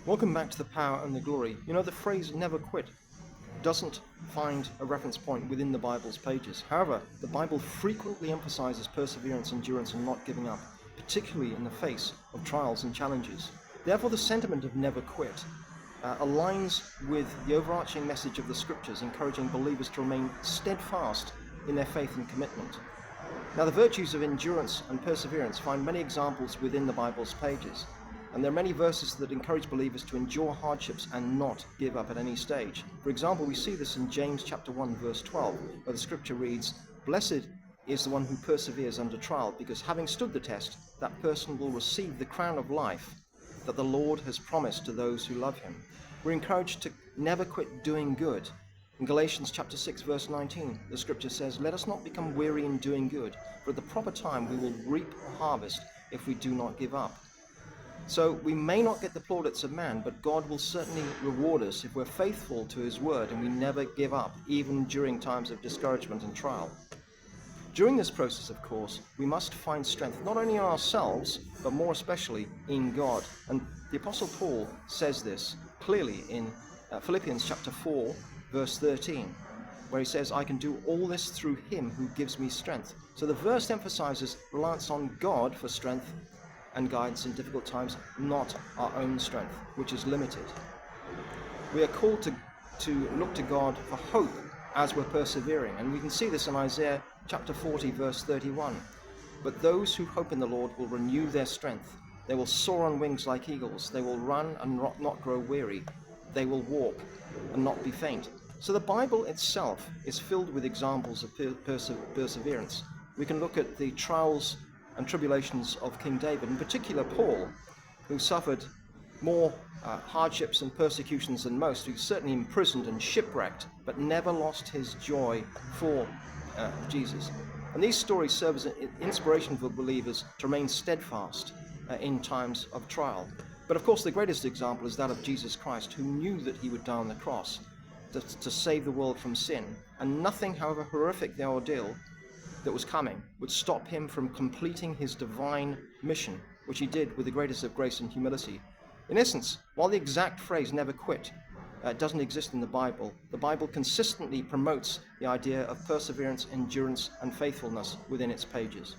Welcome back to The Power and the Glory. You know, the phrase never quit doesn't find a reference point within the Bible's pages. However, the Bible frequently emphasizes perseverance, endurance, and not giving up, particularly in the face of trials and challenges. Therefore, the sentiment of never quit aligns with the overarching message of the Scriptures, encouraging believers to remain steadfast in their faith and commitment. Now, the virtues of endurance and perseverance find many examples within the Bible's pages. And there are many verses that encourage believers to endure hardships and not give up at any stage. For example, we see this in James chapter 1, verse 12, where the scripture reads, "Blessed is the one who perseveres under trial, because having stood the test, that person will receive the crown of life that the Lord has promised to those who love him." We're encouraged to never quit doing good. In Galatians chapter 6, verse 19, the scripture says, "Let us not become weary in doing good, for at the proper time we will reap a harvest if we do not give up." So we may not get the plaudits of man, but God will certainly reward us if we're faithful to his word and we never give up, even during times of discouragement and trial. During this process, of course, we must find strength not only in ourselves, but more especially in God. And the Apostle Paul says this clearly in Philippians chapter 4, verse 13, where he says, "I can do all this through him who gives me strength." So the verse emphasizes reliance on God for strength and guidance in difficult times, not our own strength, which is limited. We are called to look to God for hope as we're persevering, and we can see this in Isaiah chapter 40, verse 31. "But those who hope in the Lord will renew their strength. They will soar on wings like eagles. They will run and not grow weary. They will walk and not be faint." So the Bible itself is filled with examples of perseverance. We can look at the trials and tribulations of King David, in particular Paul, who suffered more hardships and persecutions than most, who's certainly imprisoned and shipwrecked, but never lost his joy for Jesus. And these stories serve as an inspiration for believers to remain steadfast in times of trial. But of course, the greatest example is that of Jesus Christ, who knew that he would die on the cross to save the world from sin. And nothing, however horrific the ordeal that was coming, would stop him from completing his divine mission, which he did with the greatest of grace and humility. In essence, while the exact phrase "never quit" doesn't exist in the Bible consistently promotes the idea of perseverance, endurance, and faithfulness within its pages.